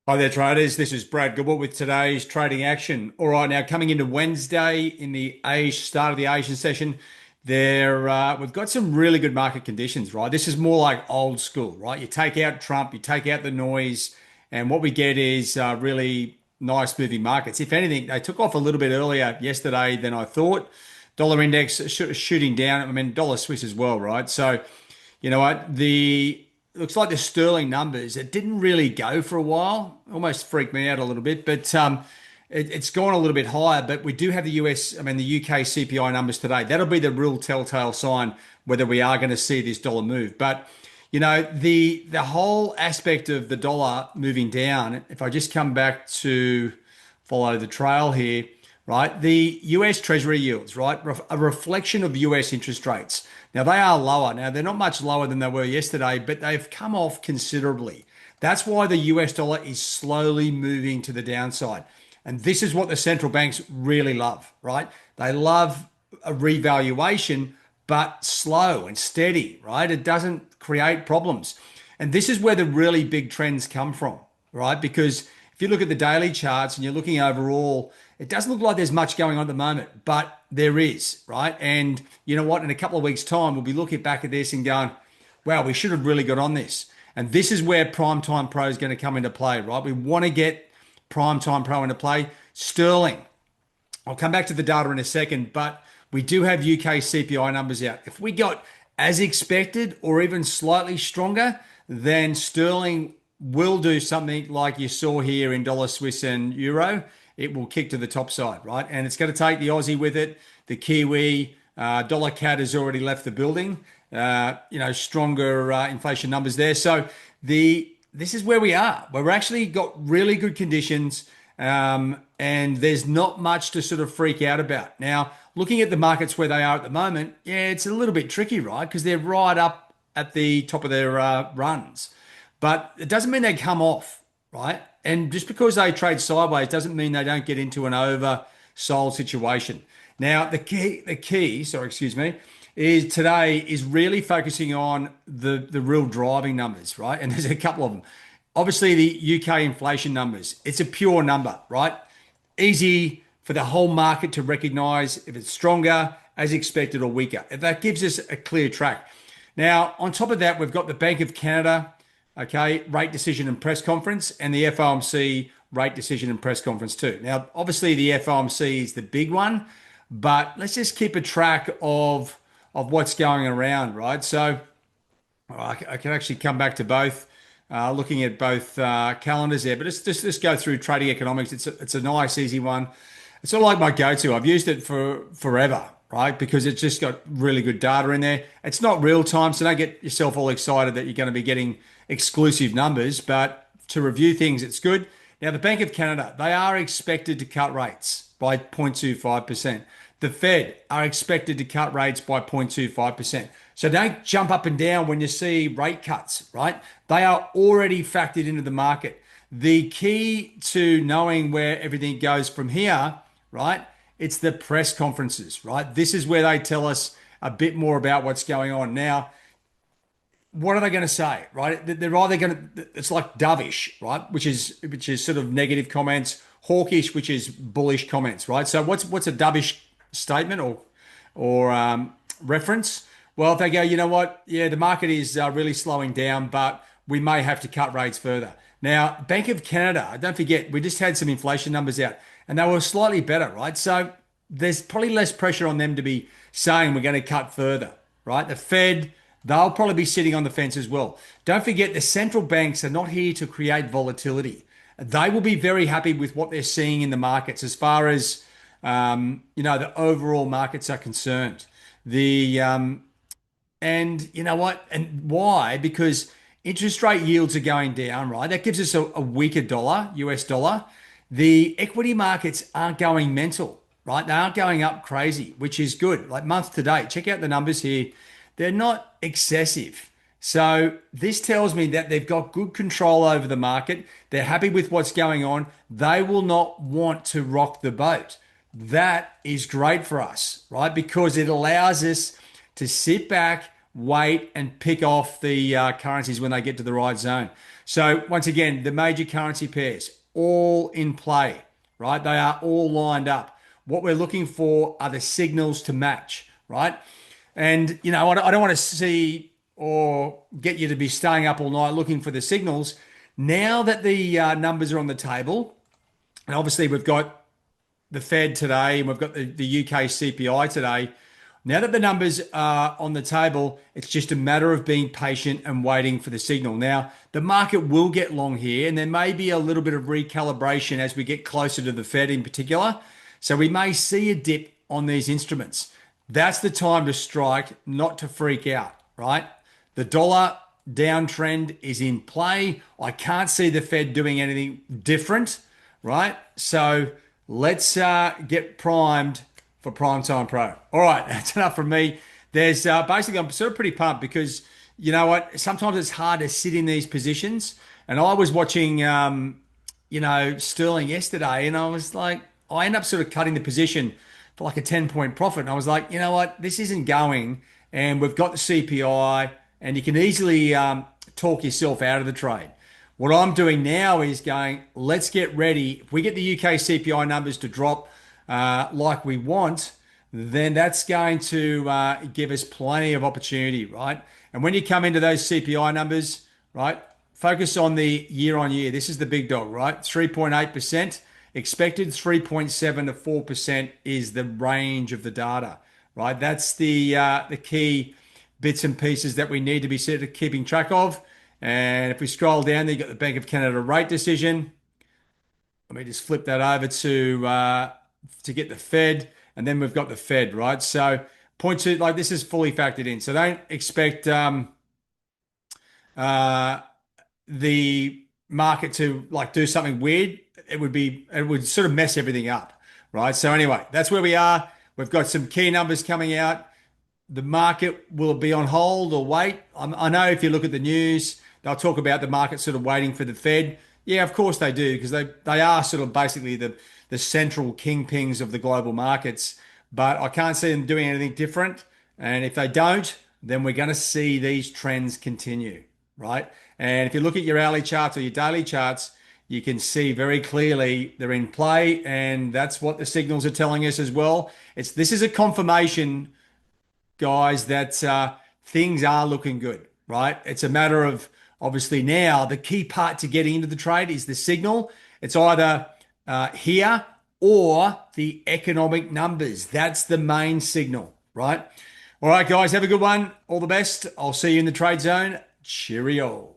Hi there, traders. This is Brad Goodwin with today's trading action. All right, now coming into Wednesday in the start of the Asian session, we've got some really good market conditions, right? This is more like old school, right? You take out Trump, you take out the noise, and what we get is really nice moving markets. If anything, they took off a little bit earlier yesterday than I thought. Dollar index shooting down. I mean, dollar Swiss as well, right? So, you know what? The looks like the sterling numbers, it didn't really go for a while. Almost freaked me out a little bit, but it's gone a little bit higher. But we do have the UK CPI numbers today. That'll be the real telltale sign whether we are going to see this dollar move. But the whole aspect of the dollar moving down. If I just come back to follow the trail here, right? The US Treasury yields, right? A reflection of US interest rates. Now they are lower. Now they're not much lower than they were yesterday, but they've come off considerably. That's why the US dollar is slowly moving to the downside. And this is what the central banks really love, right? They love a revaluation, but slow and steady, right? It doesn't create problems. And this is where the really big trends come from, right? Because if you look at the daily charts and you're looking overall, it doesn't look like there's much going on at the moment, but there is, right? And you know what? In a couple of weeks' time, we'll be looking back at this and going, wow, we should have really got on this. And this is where Prime Time Pro is going to come into play, right? We want to get Prime Time Pro into play. Sterling. I'll come back to the data in a second, but we do have UK CPI numbers out. If we got as expected or even slightly stronger, then sterling will do something like you saw here in dollar Swiss and euro. It will kick to the top side, right? And it's going to take the Aussie with it. The Kiwi, dollar CAD has already left the building. Stronger inflation numbers there. So this is where we are. Where we're actually got really good conditions, and there's not much to sort of freak out about. Now, looking at the markets where they are at the moment, yeah, it's a little bit tricky, right? Because they're right up at the top of their runs. But it doesn't mean they come off, right? And just because they trade sideways doesn't mean they don't get into an oversold situation. Now, the key, is today is really focusing on the real driving numbers, right? And there's a couple of them. Obviously, the UK inflation numbers. It's a pure number, right? Easy for the whole market to recognize if it's stronger, as expected, or weaker. That gives us a clear track. Now, on top of that, we've got the Bank of Canada, okay, rate decision and press conference, and the FOMC rate decision and press conference too. Now, obviously, the FOMC is the big one, but let's just keep a track of what's going around, right? So I can actually come back to both, looking at both calendars there, but let's go through trading economics. It's a nice, easy one. It's sort of like my go-to. I've used it for forever, right? Because it's just got really good data in there. It's not real time, so don't get yourself all excited that you're going to be getting exclusive numbers, but to review things, it's good. Now, the Bank of Canada, they are expected to cut rates by 0.25%. The Fed are expected to cut rates by 0.25%. So don't jump up and down when you see rate cuts, right? They are already factored into the market. The key to knowing where everything goes from here, right? It's the press conferences, right? This is where they tell us a bit more about what's going on. Now, what are they going to say, right? They're either going to, it's like dovish, right? Which is sort of negative comments, hawkish, which is bullish comments, right? So what's a dovish statement or reference? Well, if they go, you know what? Yeah, the market is really slowing down, but we may have to cut rates further. Now, Bank of Canada, don't forget, we just had some inflation numbers out and they were slightly better, right? So there's probably less pressure on them to be saying we're going to cut further, right? The Fed, they'll probably be sitting on the fence as well. Don't forget, the central banks are not here to create volatility. They will be very happy with what they're seeing in the markets as far as the overall markets are concerned. And you know what? And why? Because interest rate yields are going down, right? That gives us a weaker dollar, US dollar. The equity markets aren't going mental, right? They aren't going up crazy, which is good. Like month to date, check out the numbers here. They're not excessive. So this tells me that they've got good control over the market. They're happy with what's going on. They will not want to rock the boat. That is great for us, right? Because it allows us to sit back, wait, and pick off the currencies when they get to the right zone. So once again, the major currency pairs all in play, right? They are all lined up. What we're looking for are the signals to match, right? And I don't want to see or get you to be staying up all night looking for the signals. Now that the numbers are on the table, and obviously we've got the Fed today and we've got the UK CPI today. Now that the numbers are on the table, it's just a matter of being patient and waiting for the signal. Now, the market will get long here, and there may be a little bit of recalibration as we get closer to the Fed in particular. So we may see a dip on these instruments. That's the time to strike, not to freak out, right? The dollar downtrend is in play. I can't see the Fed doing anything different, right? So let's get primed for Primetime Pro. All right, that's enough from me. There's basically, I'm sort of pretty pumped because you know what? Sometimes it's hard to sit in these positions. And I was watching, Sterling yesterday, and I was like, I end up sort of cutting the position for like a 10-point profit. And I was like, you know what? This isn't going. And we've got the CPI, and you can easily talk yourself out of the trade. What I'm doing now is going, let's get ready. If we get the UK CPI numbers to drop like we want, then that's going to give us plenty of opportunity, right? And when you come into those CPI numbers, right, focus on the year on year. This is the big dog, right? 3.8%. Expected 3.7 to 4% is the range of the data, right? That's the key bits and pieces that we need to be sort of keeping track of. And if we scroll down, there, you've got the Bank of Canada rate decision. Let me just flip that over to get the Fed, and then we've got the Fed, right? So point two, like this is fully factored in. So don't expect the market to like do something weird. It would sort of mess everything up, right? So anyway, that's where we are. We've got some key numbers coming out. The market will be on hold or wait. I know if you look at the news, they'll talk about the market sort of waiting for the Fed. Yeah, of course they do, because they are sort of basically the central kingpins of the global markets. But I can't see them doing anything different. And if they don't, then we're going to see these trends continue, right? And if you look at your hourly charts or your daily charts, you can see very clearly they're in play, and that's what the signals are telling us as well. This is a confirmation, guys, that things are looking good, right? It's a matter of obviously now the key part to getting into the trade is the signal. It's either here or the economic numbers. That's the main signal, right? All right, guys, have a good one. All the best. I'll see you in the trade zone. Cheerio.